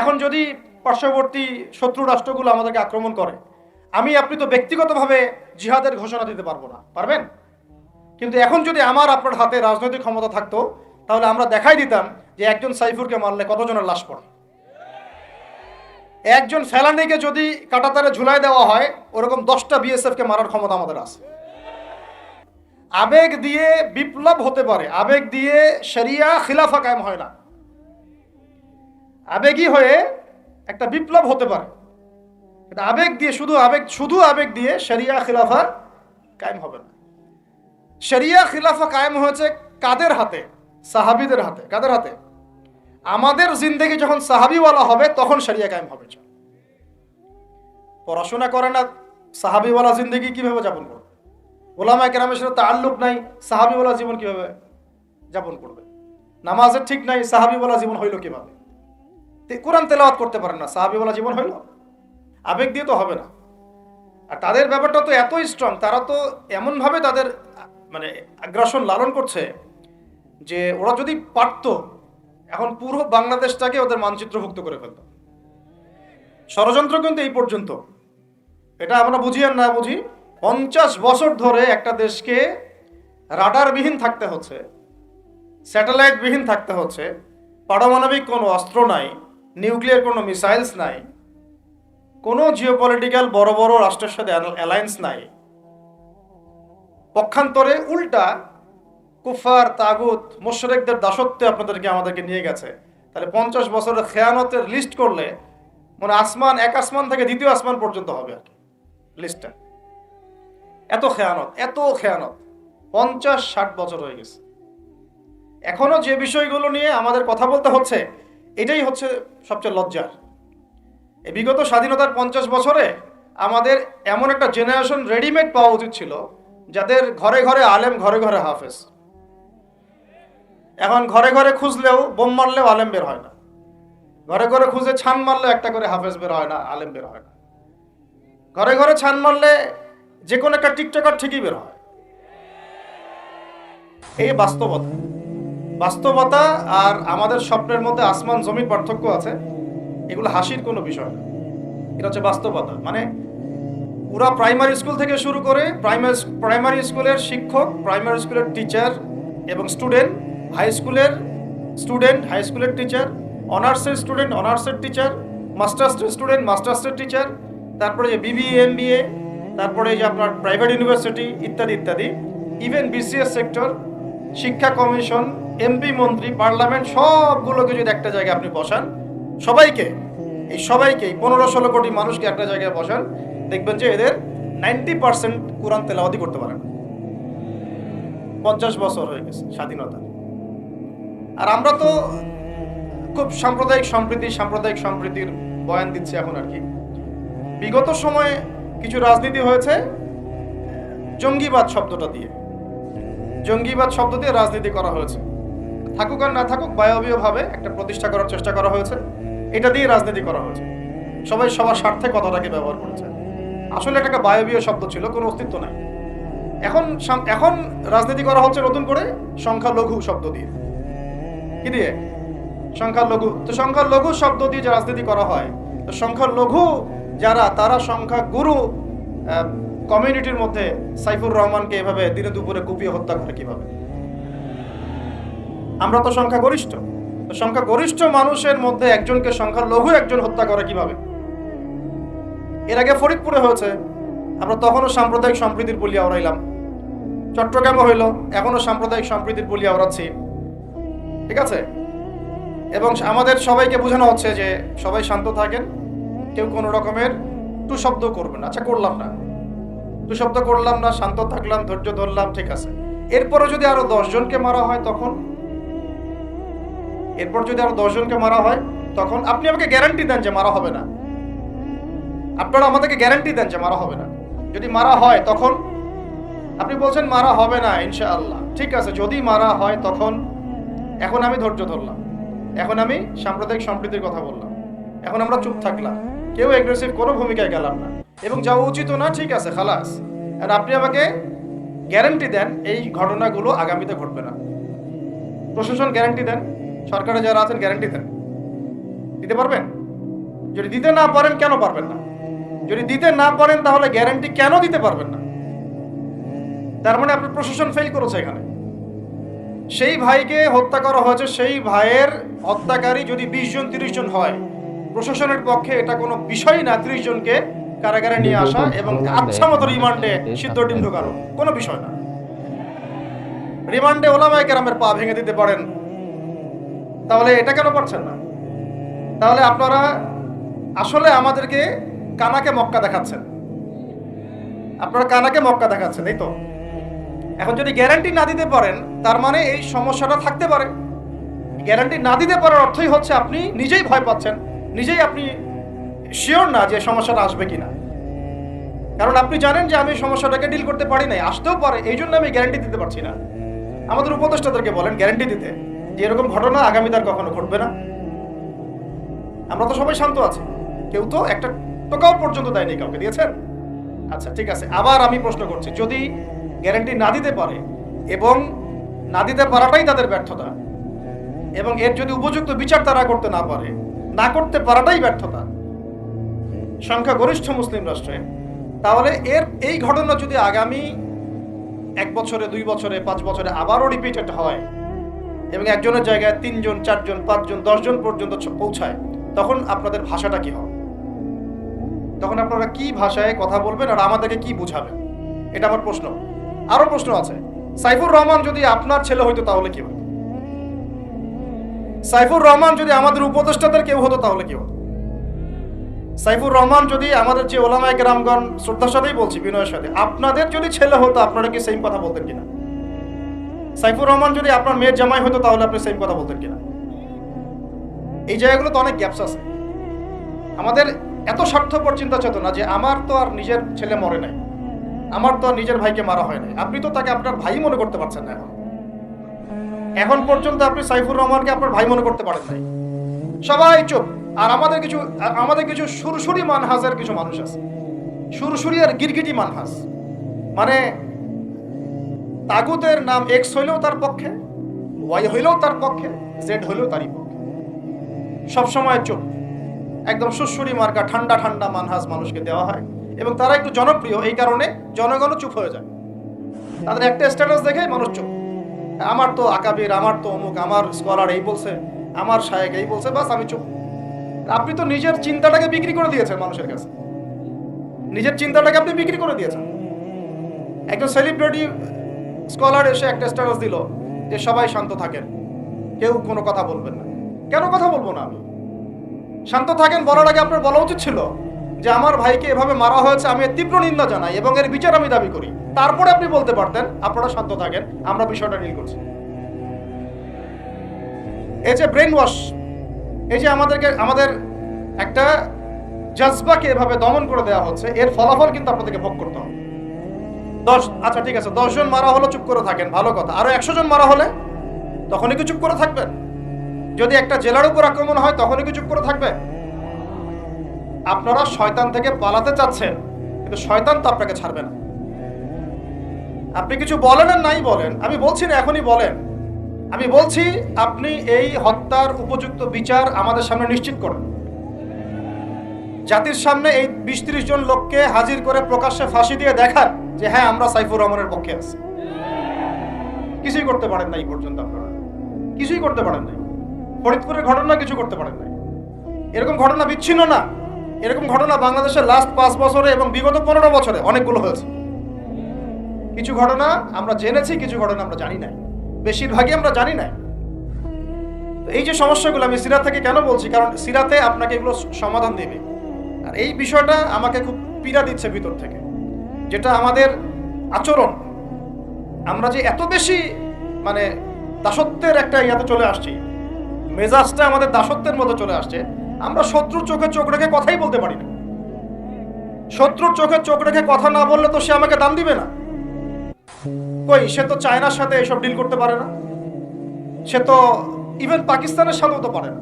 এখন যদি পার্শ্ববর্তী শত্রু রাষ্ট্রগুলো আমাদেরকে আক্রমণ করে, আপনি তো ব্যক্তিগতভাবে জিহাদের ঘোষণা দিতে পারবো না, পারবেন? কিন্তু এখন যদি আপনার হাতে রাজনৈতিক ক্ষমতা থাকতো, তাহলে আমরা দেখাই দিতাম যে একজন সাইফুরকে মারলে কতজনের লাশ পড়ে। একজন ফেলানিকে যদি কাঁটাতারে ঝুলাই দেওয়া হয়, ওরকম 10টা বিএসএফ কে মারার ক্ষমতা আমাদের আছে। আবেগ দিয়ে বিপ্লব হতে পারে, আবেগ দিয়ে শরিয়া খিলাফা কায়েম হয় না। আবেগী হয়ে একটা বিপ্লব হতে পারে, আবেগ দিয়ে শুধু আবেগ দিয়ে শরিয়া খিলাফা কায়েম হবে না। শরিয়া খিলাফা কায়েম হয়েছে কাদের হাতে? সাহাবীদের হাতে। কাদের হাতে? আমাদের জিন্দেগি যখন সাহাবীওয়ালা হবে তখন শরিয়া কায়েম হবে। পড়াশোনা করে না, সাহাবীওয়ালা জিন্দেগি কিভাবে যাপন করবে? ওলামায়ে কেরামের সাথে তাআল্লুক নাই, সাহাবীওয়ালা জীবন কিভাবে যাপন করবে? নামাজের ঠিক নাই, সাহাবীওয়ালা জীবন হইল কিভাবে? কোরআন তেলাওয়াত করতে পারেন না, সাহাবীওয়ালা জীবন হইল? আবেগ দিয়ে তো হবে না। আর তাদের ব্যাপারটা তো এতই স্ট্রং, তারা তো এমনভাবে তাদের আগ্রাসন লালন করছে যে ওরা যদি পারতো এখন পুরো বাংলাদেশটাকে ওদের মানচিত্রভুক্ত করে ফেলত। ষড়যন্ত্র কিন্তু এই পর্যন্ত, এটা আমরা বুঝি আর না বুঝি, 50 বছর ধরে একটা দেশকে রাডারবিহীন থাকতে হচ্ছে, স্যাটেলাইট বিহীন থাকতে হচ্ছে, পারমাণবিক কোনো অস্ত্র নাই, নিউক্লিয়ার কোনো মিসাইলস নাই, কোনো জিওপলিটিক্যাল বড় বড় রাষ্ট্রের সাথে অ্যালায়েন্স নাই। পক্ষান্তরে উল্টা কুফার, তাগুত, মুশরিকদের দাসত্বে আমাদেরকে নিয়ে গেছে। তাহলে 50 বছরের খেয়ানতের লিস্ট করলে এক আসমান থেকে দ্বিতীয় আসমান পর্যন্ত হবে আর কি লিস্টটা। এত খেয়ানত 50-60 বছর হয়ে গেছে। এখনো যে বিষয়গুলো নিয়ে আমাদের কথা বলতে হচ্ছে, এটাই হচ্ছে সবচেয়ে লজ্জার। এই বিগত স্বাধীনতার 50 বছরে আমাদের এমন একটা জেনারেশন রেডিমেড পাওয়া উচিত ছিল, যাদের ঘরে ঘরে আলেম, ঘরে ঘরে হাফেজ। এখন ঘরে ঘরে খুঁজলেও, বোম মারলেও আলেম বের হয় না, ঘরে ঘরে খুঁজে ছান মারলে একটা করে হাফেজ বের হয় না, আলেম বের হয় না। ঘরে ঘরে ছান মারলে যে কোনো একটা টিকটকার ঠিকই বের হয়। এই বাস্তবতা আর আমাদের স্বপ্নের মধ্যে আসমান জমির পার্থক্য আছে। এগুলো হাসির কোনো বিষয় না, এটা হচ্ছে বাস্তবতা। পুরা প্রাইমারি স্কুল থেকে শুরু করে প্রাইমারি স্কুলের শিক্ষক, প্রাইমারি স্কুলের টিচার এবং স্টুডেন্ট, হাই স্কুলের স্টুডেন্ট, হাই স্কুলের টিচার, অনার্সের স্টুডেন্ট, অনার্সের টিচার, মাস্টার্সের স্টুডেন্ট, মাস্টার্সের টিচার, তারপরে যে বিবিএ, এমবিএ, তারপরে যে আপনার প্রাইভেট ইউনিভার্সিটি ইত্যাদি ইত্যাদি, ইভেন বিসিএস সেক্টর, শিক্ষা কমিশন, এমপি, মন্ত্রী, পার্লামেন্ট, সবগুলোকে যদি একটা জায়গায় আপনি বসান, সবাইকে 15-16 কোটি মানুষকে একটা জায়গায় বসান, দেখবেন যে এদের 90% কোরআন তেলাওয়াতি করতে পারে না। 50 বছর হয়ে গেছে স্বাধীনতা। আর আমরা তো খুব সাম্প্রদায়িক সম্প্রীতির বয়ান দিচ্ছি এখন আর কি। বিগত সময়ে কিছু রাজনীতি হয়েছে জঙ্গিবাদ শব্দ দিয়ে রাজনীতি করা হয়েছে। থাকুক আর না থাকুক, বায়বীয়ভাবে একটা প্রতিষ্ঠা করার চেষ্টা করা হয়েছে, এটা দিয়ে রাজনীতি করা হয়েছে। সবাই সবার স্বার্থে কথাটাকে ব্যবহার করেছে। আসলে এটা একটা বায়বীয় শব্দ ছিল, কোনো অস্তিত্ব নাই। এখন রাজনীতি করা হচ্ছে নতুন করে সংখ্যালঘু শব্দ দিয়ে। কি দিয়ে? সংখ্যালঘু। তো সংখ্যালঘু শব্দ দিয়ে যে রাজনীতি করা হয়, তো সংখ্যালঘু যারা, তারা সংখ্যাগুরু কমিউনিটির মধ্যে সাইফুর রহমানকে এভাবে দিনে দুপুরে কুপিয়ে হত্যা করে কিভাবে? আমরা তো সংখ্যাগরিষ্ঠ। তো সংখ্যাগরিষ্ঠ মানুষের মধ্যে একজনকে সংখ্যালঘু একজন হত্যা করে কিভাবে? এর আগে ফরিদপুরে হয়েছে, আমরা তখনও সাম্প্রদায়িক সম্প্রীতির বলি আওড়াইলাম। চট্টগ্রামে হইল, এখনো সাম্প্রদায়িক সম্প্রীতির বলি আওড়াচ্ছি, ঠিক আছে? এবং আমাদের সবাইকে বোঝানো হচ্ছে যে সবাই শান্ত থাকেন, কেউ কোনো রকমের টু শব্দ করবেন। আচ্ছা, করলাম না, টু শব্দ করলাম না, শান্ত থাকলাম, ধৈর্য ধরলাম, ঠিক আছে। এরপরে যদি আরো 10 জনকে মারা হয় তখন আপনি আমাকে গ্যারান্টি দেন যে মারা হবে না। আপনারা আমাদেরকে গ্যারান্টি দেন যে মারা হবে না। যদি মারা হয় তখন আপনি বলছেন মারা হবে না ইনশাআল্লাহ, ঠিক আছে। যদি মারা হয় তখন, এখন আমি ধৈর্য ধরলাম, এখন আমি সাম্প্রদায়িক সম্প্রীতির কথা বললাম, এখন আমরা চুপ থাকলাম, কেউ এগ্রেসিভ কোনো ভূমিকায় গেলাম না, এবং যাওয়া উচিত না, ঠিক আছে, খালাস। আর আপনি আমাকে গ্যারান্টি দেন এই ঘটনাগুলো আগামীতে ঘটবে না। প্রশাসন গ্যারান্টি দেন, সরকারে যারা আছেন গ্যারান্টি দেন, দিতে পারবেন? যদি দিতে না পারেন কেন পারবেন না? যদি দিতে না পারেন তাহলে গ্যারান্টি কেন দিতে পারবেন না? তার মানে আপনার প্রশাসন ফেল করেছে এখানে। সেই ভাইকে হত্যা করা হয়েছে, সেই ভাইয়ের হত্যাকারী যদি 20 জন 30 জন হয়, প্রশাসনের পক্ষে এটা কোনো বিষয় না 30 জনকে কারাগারে নিয়ে আসা এবং আচ্ছা মতো রিমান্ডে সিদ্ধ ডিম ঢোকানো, কোনো বিষয় না। রিমান্ডে ওলামায়ে কেরামের পা ভেঙে দিতে পারেন, তাহলে এটা কেন পারছেন না? তাহলে আপনারা আসলে আমাদেরকে কানাকে মক্কা দেখাচ্ছেন, আপনারা কানাকে মক্কা দেখাচ্ছেন, এই তো। এখন যদি গ্যারান্টি না দিতে পারেন তার মানে এই সমস্যাটা থাকতে পারে। গ্যারান্টি না দিতে পারার অর্থই হচ্ছে আপনি নিজেই ভয় পাচ্ছেন, নিজেই আপনি শিওর না যে সমস্যাটা আসবে কিনা। কারণ আপনি জানেন যে আমি সমস্যাটাকে ডিল করতে পারি নাই, আসতেও পারে, এই জন্য আমি গ্যারান্টি দিতে পারছি না। আমাদের উপদেষ্টাদেরকে বলেন গ্যারান্টি দিতে যে এরকম ঘটনা আগামীতে আর কখনো ঘটবে না। আমরা তো সবাই শান্ত আছি, কেউ তো একটা টাকাও পর্যন্ত দেয়নি, কাউকে দিয়েছেন? আচ্ছা ঠিক আছে, আবার আমি প্রশ্ন করছি, যদি গ্যারান্টি না দিতে পারে এবং না দিতে পারাটাই তাদের ব্যর্থতা, এবং এর যদি উপযুক্ত বিচার তারা করতে না পারে, না করতে পারাটাই ব্যর্থতা সংখ্যাগরিষ্ঠ মুসলিম রাষ্ট্রে, তাহলে এই ঘটনা যদি আগামী 1 বছরে 2 বছরে 5 বছরে আবারও রিপিটেড হয় এবং একজনের জায়গায় 3 জন 4 জন 5 জন 10 জন পর্যন্ত পৌঁছায়, তখন আপনাদের ভাষাটা কি হবে? তখন আপনারা কি ভাষায় কথা বলবেন আর আমাদেরকে কি বুঝাবেন? এটা আমার প্রশ্ন। আরো প্রশ্ন আছে, সাইফুর রহমান যদি আপনার ছেলে হইতো তাহলে কি হতো? সাইফুর রহমান যদি আমাদের উপদেষ্টাদের কেউ হতো তাহলে কি হতো? সাইফুর রহমান যদি আমাদের যে ওলামায়ে কেরামগণ, শ্রদ্ধার সাথেই বলছি, বিনয়ের সাথে, আপনাদের যদি ছেলে হতো আপনারা কি সেম কথা বলতেন কিনা? সাইফুর রহমান যদি আপনার মেয়ের জামাই হতো তাহলে আপনি সেম কথা বলতেন কিনা? এই জায়গাগুলো তো অনেক গ্যাপস আছে। আমাদের এত স্বার্থপর চিন্তা চেতনা যে আমার তো আর নিজের ছেলে মরে নাই, আমার তো আর নিজের ভাইকে মারা হয় নাই, আপনি তো তাকে আপনার ভাই মনে করতে পারছেন না। এখন পর্যন্ত আপনি সাইফুর রহমানকে আপনার ভাই মনে করতে পারেন নাই। সবাই চুপ। আর আমাদের কিছু সুরসুরি মানহাজের কিছু মানুষ আছে, সুরসুরি আর গিরগিটি মানহাজ, মানে তাগুতের নাম এক্স হইলেও তার পক্ষে, ওয়াই হইলেও তার পক্ষে, জেড হইলেও তারই পক্ষে। সবসময় চুপ, একদম সুরসুরি মার্কা ঠান্ডা ঠান্ডা মানহাজ মানুষকে দেওয়া হয় এবং তারা একটু জনপ্রিয়, এই কারণে জনগণও চুপ হয়ে যায়। তাদের একটা স্ট্যাটাস দেখে মানুষ চুপ। আমার তো আকাবির, আমার তো অমুক, আমার স্কলার এই বলছে, আমার শায়েক এই বলছে, বাস আমি চুপ। আপনি তো নিজের চিন্তাটাকে বিক্রি করে দিয়েছেন মানুষের কাছে, নিজের চিন্তাটাকে আপনি বিক্রি করে দিয়েছেন। একজন সেলিব্রিটি স্কলার এসে একটা স্ট্যাটাস দিল যে সবাই শান্ত থাকেন, কেউ কোনো কথা বলবেন না। কেন কথা বলবো না আমি? শান্ত থাকেন বলার আগে আপনার বলা উচিত ছিল যে আমার ভাইকে এভাবে মারা হয়েছে, আমি এর তীব্র নিন্দা জানাই এবং এর বিচার আমি দাবি করি। তারপরে আপনি বলতে পারতেন আপনারা শান্ত থাকেন, আমরা বিষয়টা ডিল করছি। এই যে ব্রেন ওয়াশ, এই যে আমাদের একটা জজবাকে এভাবে দমন করে দেওয়া হচ্ছে, এর ফলাফল কিন্তু আপনাদেরকে ভোগ করতে হবে। আচ্ছা ঠিক আছে, 10 জন মারা হলো চুপ করে থাকেন, ভালো কথা। আরো 100 জন মারা হলে তখনই কি চুপ করে থাকবেন? যদি একটা জেলার উপর আক্রমণ হয় তখনই কি চুপ করে থাকবে? আপনারা শয়তান থেকে পালাতে চাচ্ছেন, কিন্তু শয়তান তো আপনাকে ছাড়বে না। আপনি কিছু বলেন আর নাই বলেন, আমি বলছি না এখনই বলেন, আমি বলছি আপনি এই হত্যার উপযুক্ত বিচার আমাদের সামনে নিশ্চিত করেন। জাতির সামনে এই 20-30 জন লোককে হাজির করে প্রকাশ্যে ফাঁসি দিয়ে দেখান যে হ্যাঁ আমরা সাইফুর রহমানের পক্ষে আছি। কিছুই করতে পারেন না এই পর্যন্ত, আপনারা কিছুই করতে পারেন নাই। ফরিদপুরের ঘটনা কিছু করতে পারেন নাই। এরকম ঘটনা বিচ্ছিন্ন না, এরকম ঘটনা বাংলাদেশের লাস্ট 5 বছরে এবং বিগত 15 বছরে অনেকগুলো হয়েছে। কিছু ঘটনা আমরা জেনেছি, কিছু ঘটনা আমরা জানি না, বেশিরভাগই আমরা জানি না। এই যে সমস্যাগুলো আমি সিরাত থেকে কেন বলছি, কারণ সিরাতে আপনাকে এগুলো সমাধান দেবে। আর এই বিষয়টা আমাকে খুব পীড়া দিচ্ছে ভিতর থেকে, যেটা আমাদের আচরণ, আমরা যে এত বেশি মানে দাসত্বের একটা ইয়াতে চলে আসছি, মেজাজটা আমাদের দাসত্বের মতো চলে আসছে। আমরা শত্রুর চোখে চোখ রেখে কথাই বলতে পারি না। শত্রুর চোখে চোখ রেখে কথা না বললে তো সে আমাকে দাম দিবে না। কই, সে তো চায়নার সাথে এসব ডিল করতে পারে না, সে তো ইভেন পাকিস্তানের সাথেও তো পারে না।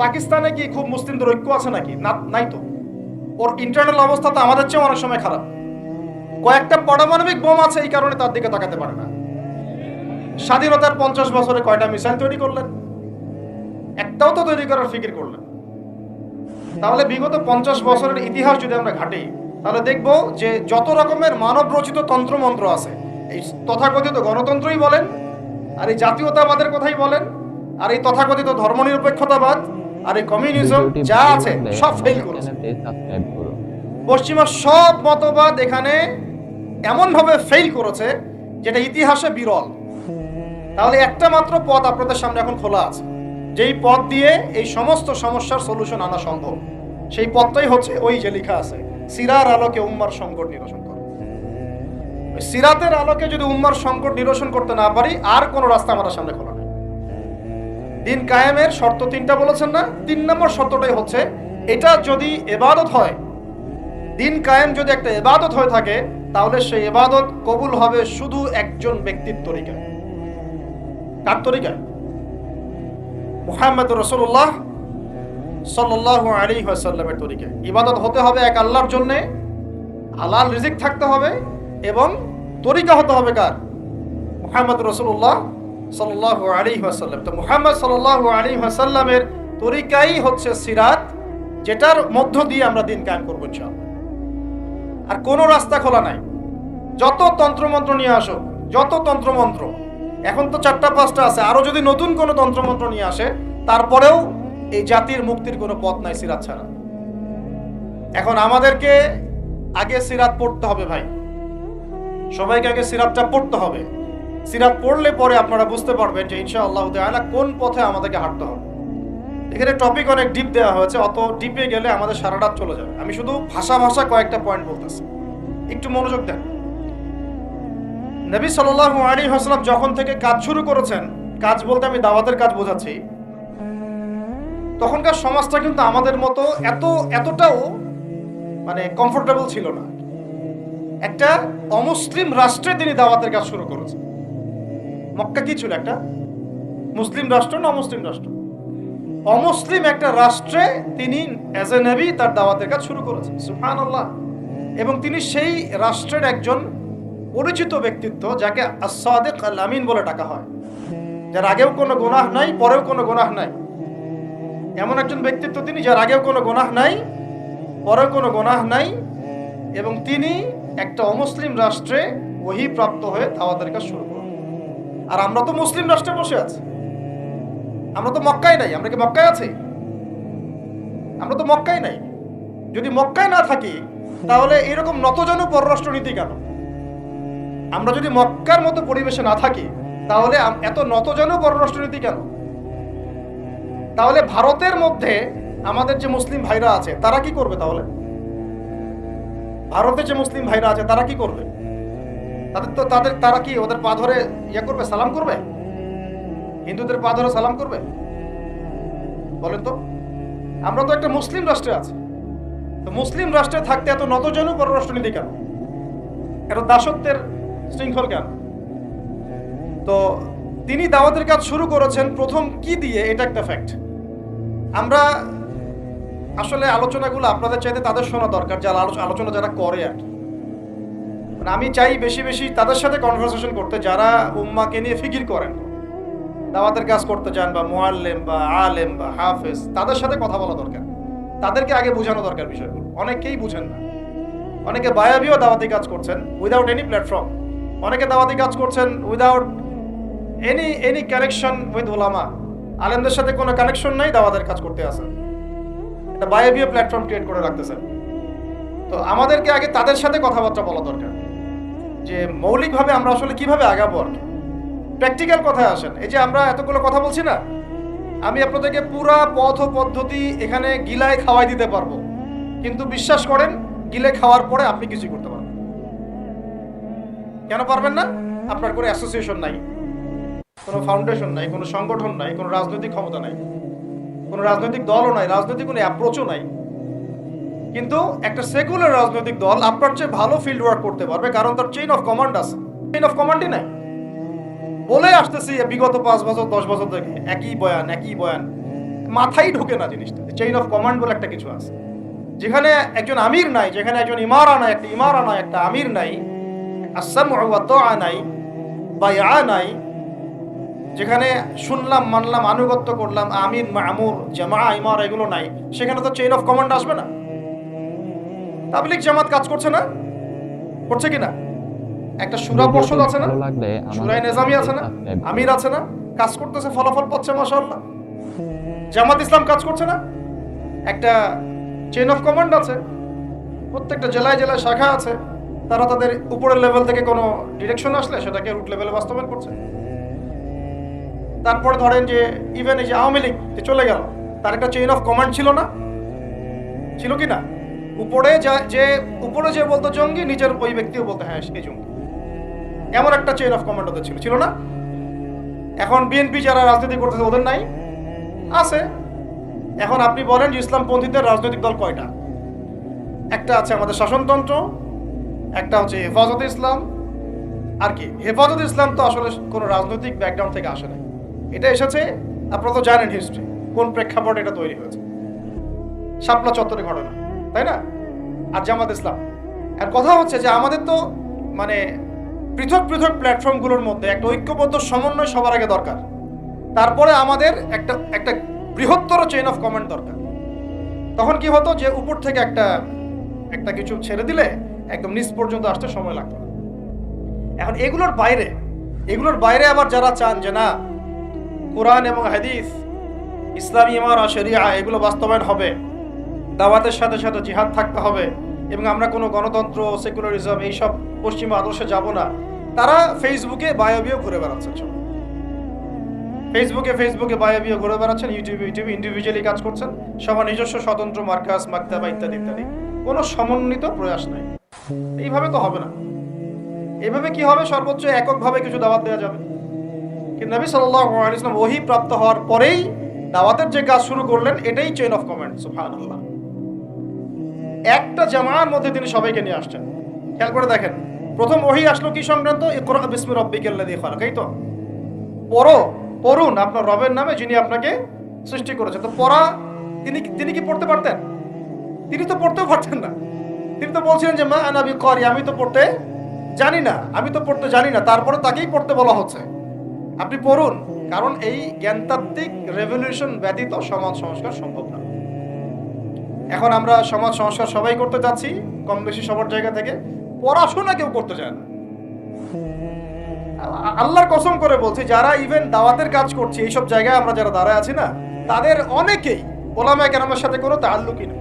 পাকিস্তানে কি খুব মুসলিমদের ঐক্য আছে নাকি? নাই তো। ওর ইন্টারনাল অবস্থা তো আমাদের চেয়ে অনেক সময় খারাপ। কয়েকটা পারমাণবিক বোম আছে, এই কারণে তার দিকে তাকাতে পারে না। স্বাধীনতার 50 বছরে কয়টা মিসাইল তৈরি করলেন? একটাও তো তৈরি করার ফিকির করলেন। তাহলে বিগত 50 বছরের ইতিহাস যদি আমরা ঘাঁটি, তাহলে দেখব যে যত রকমের মানব রচিত তন্ত্রমন্ত্র আছে, এই তথাকথিত গণতন্ত্রই বলেন, আর এই জাতীয়তাবাদের কথাই বলেন, আর এই তথাকথিত ধর্মনিরপেক্ষতাবাদ, আর এই কমিউনিজম, যা আছে সব ফেল করেছে। পশ্চিমা সব মতবাদ এখানে এমনভাবে ফেল করেছে যেটা ইতিহাসে বিরল। তাহলে একটা মাত্র পথ আপনাদের সামনে এখন খোলা আছে, যেই পথ দিয়ে এই সমস্ত সমস্যার সলিউশন আনা সম্ভব। সেই পথটাই হচ্ছে ওই যে লেখা আছে, সিরার আলোকে উম্মার সংকট নিরসন করো। সিরাতের আলোকে যদি উম্মার সংকট নিরসন করতে না পারি, আর কোনো রাস্তা আমাদের সামনে খোলা নেই। দিন কায়েমের শর্ত 3টা বলেছেন না? 3 নম্বর শর্তটাই হচ্ছে এটা যদি ইবাদত হয়, দিন কায়েম যদি একটা ইবাদত হয়ে থাকে, তাহলে সেই ইবাদত কবুল হবে শুধু একজন ব্যক্তির তরিকায়। কার তরিকায়? মুহাম্মদ রাসূলুল্লাহ সাল্লাল্লাহু আলাইহি ওয়াসাল্লামের তরিকায়। ইবাদত হতে হবে এক আল্লাহর জন্য, হালাল রিজিক থাকতে হবে, এবং তরিকা হতে হবে কার? মুহাম্মদ রাসূলুল্লাহ সাল্লাল্লাহু আলাইহি ওয়াসাল্লাম। তো মুহাম্মদ সাল্লাল্লাহু আলাইহি ওয়াসাল্লামের তরিকাই হচ্ছে সিরাত, যেটার মধ্য দিয়ে আমরা দিন কায়েম করব ইনশাআল্লাহ। আর কোনো রাস্তা খোলা নাই। যত তন্ত্রমন্ত্র নিয়ে আসো, যত তন্ত্রমন্ত্র, এখন তো 4টা-5টা আছে, আরো যদি নতুন কোনো তন্ত্রমন্ত্র নিয়ে আসে, তারপরেও এই জাতির মুক্তির কোনো পথ নাই সিরাত ছাড়া। এখন আমাদেরকে আগে সিরাত পড়তে হবে ভাই, সবাইকে আগে সিরাতটা পড়তে হবে। সিরাত পড়লে পরে আপনারা বুঝতে পারবেন যে ইনশাআল্লাহ তাআলা কোন পথে আমাদেরকে হাঁটতে হবে। এখানে টপিক অনেক ডিপ দেওয়া হয়েছে, অত ডিপে গেলে আমাদের সারা রাত চলে যাবে। আমি শুধু ভাষা কয়েকটা পয়েন্ট বলতেছি, একটু মনোযোগ দেন। নবী সাল্লাল্লাহু আলাইহি ওয়াসাল্লাম যখন থেকে কাজ শুরু করেছেন, কাজ বলতে আমি দাওয়াতের কাজ বোঝাচ্ছি, তখনকার সমাজটা কিন্তু আমাদের মতো এতটাও মানে কমফোর্টেবল ছিল না। একটা অমুসলিম রাষ্ট্রে তিনি দাওয়াতের কাজ শুরু করেছেন। মক্কা কি ছিল? একটা মুসলিম রাষ্ট্র না অমুসলিম রাষ্ট্র? অমুসলিম একটা রাষ্ট্রে তিনি অ্যাজ এ নবী তার দাওয়াতের কাজ শুরু করেছেন। সুবহানাল্লাহ। এবং তিনি সেই রাষ্ট্রের একজন পরিচিত ব্যক্তিত্ব, যাকে আস-সাদিক আল-আমিন বলে ডাকা হয়, যার আগেও কোনো গুনাহ নাই, পরেও কোনো গুনাহ নাই। এমন একজন ব্যক্তিত্ব তিনি, যার আগেও কোনো গুনাহ নাই, পরেও কোনো গুনাহ নাই, এবং তিনি একটা অমুসলিম রাষ্ট্রে ওহী প্রাপ্ত হয়ে দাওয়াতের কাজ শুরু করেন। আর আমরা তো মুসলিম রাষ্ট্রে বসে আছি, আমরা তো মক্কায় নাই। আমরা কি মক্কায় আছি? আমরা তো মক্কায় নাই। যদি মক্কায় না থাকি, তাহলে এরকম নতজানু পররাষ্ট্রনীতি কেন? আমরা যদি মক্কার মতো পরিবেশে না থাকি, তাহলে এত নতজানু পররাষ্ট্রনীতি কেন? তাহলে ভারতের মধ্যে আমাদের যে মুসলিম ভাইরা আছে, তারা কি করবে? তাহলে ভারতে যে মুসলিম ভাইরা আছে, তারা কি করবে? তারা কি ওদের পা ধরে করবে, সালাম করবে? হিন্দুদের পা ধরে সালাম করবে? বলেন তো। আমরা তো একটা মুসলিম রাষ্ট্রে আছি, তো মুসলিম রাষ্ট্রে থাকতে এত নতজানু পররাষ্ট্রনীতি কেন? এত দাসত্বের শৃঙ্খল কেন? তো তিনি দাওয়াতের কাজ শুরু করেছেন প্রথম কি দিয়ে, এটা একটা ফ্যাক্ট। আমরা আসলে আলোচনাগুলো আপনাদের চাইতে তাদের শোনা দরকার, যারা আলোচনা যারা করে আর কি। মানে আমি চাই বেশি বেশি তাদের সাথে কনভারসেশন করতে, যারা উম্মাকে নিয়ে ফিকির করেন, দাওয়াতের কাজ করতে চান, বা মুআল্লিম বা আলেম বা হাফেজ, তাদের সাথে কথা বলা দরকার। তাদেরকে আগে বোঝানো দরকার বিষয়গুলো। অনেকেই বুঝেন না। অনেকে বায়াবিও দাওয়াতি কাজ করছেন উইদাউট এনি প্ল্যাটফর্ম। অনেকে দাওয়াতি কাজ করছেন উইদাউট এনি কানেকশন উইথ উলামা। আলেমদের সাথে কোনো কানেকশন নাই, দাওয়াতের কাজ করতে আসেন। এটা বায়াবিও প্ল্যাটফর্ম ক্রিয়েট করে রাখতেছেন। তো আমাদেরকে আগে তাদের সাথে কথাবার্তা বলা দরকার, যে মৌলিকভাবে আমরা আসলে কিভাবে আগাবো আর কি। প্র্যাকটিক্যাল কথায় আসেন। এই যে আমরা এতগুলো কথা বলছি না, আমি আপনাদেরকে পুরা পথ ও পদ্ধতি এখানে গিলায় খাওয়াই দিতে পারবো, কিন্তু বিশ্বাস করেন, গিলে খাওয়ার পরে আপনি কিছু করতে পারবেন। কেন পারবেন না? আপনার কোনো অ্যাসোসিয়েশন নাই, কোনো ফাউন্ডেশন নাই, কোনো সংগঠন নাই, কোনো রাজনৈতিক ক্ষমতা নাই, কোনো রাজনৈতিক দলও নাই, রাজনৈতিক কোনো অ্যাপ্রোচও নাই। কিন্তু একটা সেকুলার রাজনৈতিক দল আপনার চেয়ে ভালো ফিল্ড ওয়ার্ক করতে পারবে, কারণ তার চেইন অফ কমান্ড আছে। চেইন অফ কমান্ডই নাই। বলে আসতেছি বিগত 5 বছর 10 বছর থেকে একই বয়ান, মাথায় ঢোকে না জিনিসটা। চেইন অফ কমান্ড বলে একটা কিছু আছে, যেখানে একজন আমির নাই, যেখানে একজন ইমারা নাই, একটা আমির নাই, আস-সামউ ওয়া তাআ নাই, বায়আ নাই, যেখানে শুনলাম, মানলাম, আনুগত্য করলাম, আমির, মামুর, জামা, ইমার এগুলো নাই, সেখানে তো চেইন অফ কমান্ড আসবে না। তাবলীগ জামাত কাজ করছে না? করছে কিনা? একটা শুরা ভিডিওটি পর্ষদ আছে না? ভালো লাগলে শুরাই আমাদের নেজামি চ্যানেলটি আছে না? সাবস্ক্রাইব আমির করুন। আছে না? কাজ করতেছে, ফলাফল পাচ্ছে, মাশাআল্লাহ। জামাত ইসলাম কাজ করছে না? একটা চেইন অফ কমান্ড আছে, প্রত্যেকটা জেলায় জেলায় শাখা আছে, তারা তাদের উপরের লেভেল থেকে কোনো ডিরেকশন আসলে সেটাকে রুট লেভেলে বাস্তবায়ন করছে। তারপরে ধরেন যে ইভেন এই যে আওয়ামী লীগ যে চলে গেল, তার একটা চেইন অফ কমান্ড ছিল না? ছিল কি না? উপরে উপরে যে বলতো জঙ্গি, নিজের ওই ব্যক্তিও বলতো হ্যাঁ এই জঙ্গি, এমন একটা চেইন অফ কমান্ড ওদের ছিল, ছিল না? এখন বিএনপি যারা রাজনীতি করতেছে ওদের নাই? আছে। এখন আপনি বলেন যে ইসলামপন্থীদের রাজনৈতিক দল কয়টা? একটা আছে আমাদের শাসনতন্ত্র, একটা হচ্ছে হেফাজতে ইসলাম, আর কি হেফাজতে ইসলাম তো আসলে কোনো রাজনৈতিক ব্যাকগ্রাউন্ড থেকে আসে না, এটা এসেছে, আপনারা তো জানেন হিস্ট্রি, কোন প্রেক্ষাপটে এটা তৈরি হয়েছে, শাপলা চত্বরে ঘটনা, তাই না? আর জামাত ইসলাম। আর কথা হচ্ছে যে আমাদের তো মানে পৃথক পৃথক প্ল্যাটফর্মগুলোর মধ্যে একটা ঐক্যবদ্ধ সমন্বয় সবার আগে দরকার, তারপরে আমাদের একটা একটা বৃহত্তর চেইন অফ কমান্ড দরকার। তখন কি হতো যে উপর থেকে একটা একটা কিছু ছেড়ে দিলে একদম নিচ পর্যন্ত আসতে সময় লাগতো না। এখন এগুলোর বাইরে আবার যারা চান যে না, কোরআন এবং হাদিস, ইসলামী ইমারা, শরিয়া এগুলো বাস্তবায়ন হবে, দাওয়াতের সাথে সাথে জিহাদ থাকতে হবে, এবং আমরা কোনো গণতন্ত্র, সেকুলারিজম এইসব পশ্চিমা আদর্শে যাব না, তারা ফেসবুকে বায়োবিও ঘুরে বেড়াচ্ছেন। ফেসবুকে বায়োবিও ঘুরে বেড়াচ্ছেন, ইউটিউবে ইন্ডিভিজুয়ালি কাজ করছেন, সবার নিজস্ব স্বতন্ত্র মার্কাস, মাকতাবা ইত্যাদি ইত্যাদি, কোনো সমন্বিত প্রয়াস নাই। এইভাবে তো হবে না। এইভাবে কি হবে? সর্বোচ্চ এককভাবে কিছু দাওয়াত দেওয়া যাবে, কিন্তু নবী সাল্লাল্লাহু আলাইহি ওয়াসাল্লাম ওহী প্রাপ্ত হওয়ার পরেই দাওয়াতের যে কাজ শুরু করলেন, এটাই চেইন অফ কমান্ড। সুবহানাল্লাহ। একটা জামার মধ্যে তিনি সবাইকে নিয়ে আসছেন। খেয়াল করে দেখেন, প্রথম ওহী আসলো কি সংক্রান্ত? ইকরা বিসমি রাব্বিকাল্লাযী খালাক। এই তো পড়ুন আপনার রবের নামে যিনি আপনাকে সৃষ্টি করেছেন। তো পড়া, তিনি কি পড়তে পারতেন? তিনি তো পড়তেও পারতেন না। তিনি তো বলছিলেন যে মা আনা বিকারি, আমি তো পড়তে জানি না, তারপরে তাকেই পড়তে বলা হচ্ছে, আপনি পড়ুন। কারণ এই জ্ঞানতাত্ত্বিক রেভলিউশন ব্যতীত সমাজ সংস্কার সম্ভব না। এখন আমরা সমাজ সংস্কার সবাই করতে যাচ্ছি, কম বেশি সবার জায়গা থেকে, পড়াশোনা কেউ করতে চায় না। আল্লাহর কসম করে বলছি, যারা ইভেন দাওয়াতের কাজ করছে এইসব জায়গায় আমরা যারা দাঁড়ায় আছি না, তাদের অনেকেই ওলামায়ে কেরামের সাথে কোনো তাআল্লুকই নেই,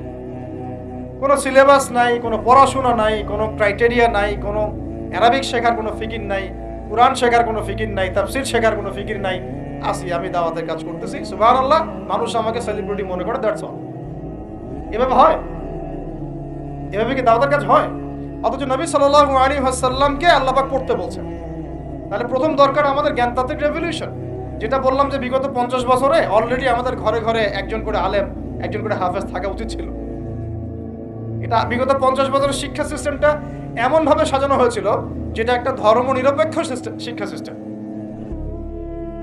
কোনো সিলেবাস নাই, কোনো পড়াশোনা নাই, কোনো ক্রাইটেরিয়া নাই, কোনো অ্যারাবিক শেখার কোনো ফিকির নাই, কুরআন শেখার কোনো ফিকির নাই, তাফসীর শেখার কোনো ফিকির নাই। আমি দাওয়াতের কাজ করতেছি, সুবহানাল্লাহ, মানুষ আমাকে সেলিব্রিটি মনে করে, দ্যাটস অল। এভাবে হয়? এভাবে কি দাওয়াতের কাজ হয়? অথচ নবী সাল্লাল্লাহু আলাইহি ওয়াসাল্লামকে আল্লাহ পাক পড়তে বলছেন। তাহলে প্রথম দরকার আমাদের জ্ঞানতাত্ত্বিক রেভলিউশন, যেটা বললাম যে বিগত 50 বছরে অলরেডি আমাদের ঘরে ঘরে একজন করে আলেম, একজন করে হাফেজ থাকা উচিত ছিল। এটা বিগত 50 বছরের শিক্ষা সিস্টেমটা এমনভাবে সাজানো হয়েছিল যেটা একটা ধর্ম নিরপেক্ষ শিক্ষা সিস্টেম।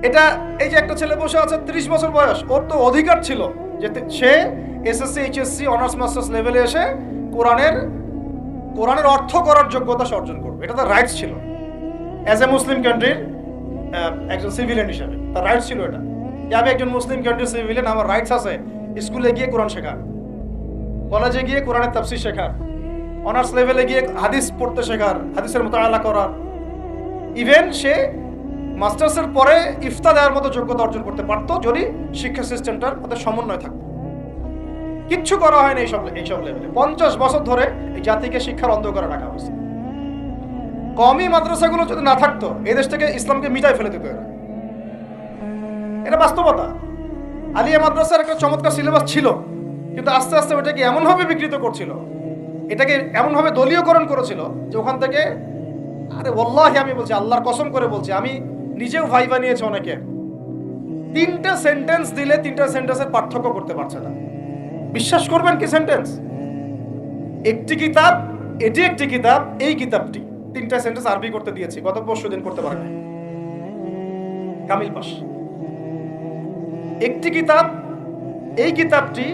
এটা এই যে একটা ছেলে বসে আছে 30 বছর বয়স, ওর তো অধিকার ছিল যে সে এসএসসি, এইচএসসি, অনার্স মাস্টার্স লেভেলে এসে কোরআনের অর্থ করার যোগ্যতা সে অর্জন করবে। এটা তার রাইটস ছিল অ্যাজ এ মুসলিম কান্ট্রির একজন সিভিলিয়ান হিসাবে। তার রাইটস ছিল এটা, যে আমি একজন মুসলিম কান্ট্রির সিভিলিয়ান, আমার রাইটস আছে স্কুলে গিয়ে কোরআন শেখার, কলেজে গিয়ে কোরআনের তাফসীর শেখার, অনার্স লেভেলে গিয়ে হাদিস পড়তে শেখার, হাদিসের মুতাআলা করার। ইভেন সে মাস্টার্সের পরে ইফতা দেওয়ার মতো যোগ্যতা অর্জন করতে পারতো যদি শিক্ষা সিস্টেমটার মধ্যে সমন্বয় থাকতো। কিচ্ছু করা হয়নি এইসব লেভেলে। 50 বছর ধরে এই জাতিকে শিক্ষার অন্ধকারে রাখা হয়েছে। কওমি মাদ্রাসাগুলো যদি না থাকতো, এই দেশ থেকে ইসলামকে মিটাই ফেলে দিত এরা। এটা বাস্তবতা। আলিয়া মাদ্রাসার একটা চমৎকার সিলেবাস ছিল, কিন্তু আস্তে আস্তে ওটাকে এমনভাবে বিকৃত করছিল, এটাকে এমনভাবে দলীয়করণ করেছিল যে ওখান থেকে, আরে ওয়াল্লাহি আমি বলছি, আল্লাহর কসম করে বলছি, আমি নিজেও ভাই বানিয়েছি অনেকে, 3টা সেন্টেন্স দিলে 3টা সেন্টেন্সের পার্থক্য করতে পারছে না। বিশ্বাস করবেন কি? সেন্টেন্স একটি কিতাব, এটি একটি কিতাব, এই কিতাবটি 3টা সেন্টেন্স আরবি করতে দিয়েছি, গত পরশুদিন করতে পারে না, কামিল পাস। একটি কিতাব, এই কিতাবটি,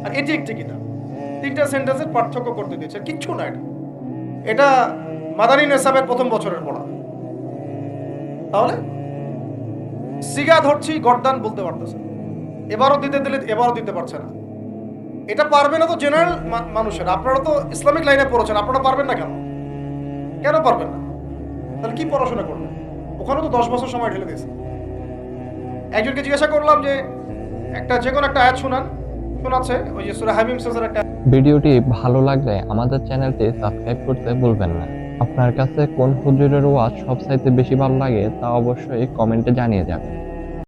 আর এটি একটি কিতাব, 3টা সেন্টেন্সের পার্থক্য করতে দিয়েছে। কিচ্ছু না এটা মাদানী নেসাবের প্রথম বছরের পড়া। তাহলে সিগা ধরছি, গর্দান বলতে পারতেছে না। এবারও দিতে দিলে এবারও দিতে পারছে না। এটা পারবে না তো জেনারেল মানুষের, আপনারা তো ইসলামিক লাইনে পড়েছেন, আপনারা পারবেন না কেন? কেন পারবেন না? তাহলে কি পড়াশোনা করবেন? ওখানে তো 10 বছর সময় ঢেলে দিয়েছে। একজনকে জিজ্ঞাসা করলাম যে একটা যে কোনো একটা আয়াত শোনাচ্ছে, ওই যে সূরা হামিম সুরার একটা। ভিডিওটি ভালো লাগলে আমাদের চ্যানেলটি সাবস্ক্রাইব করতে ভুলবেন না। আপনার কাছে কোন হুজুরের ওয়াজ সবচাইতে বেশি ভালো লাগে তা অবশ্যই কমেন্টে জানিয়ে যাবেন।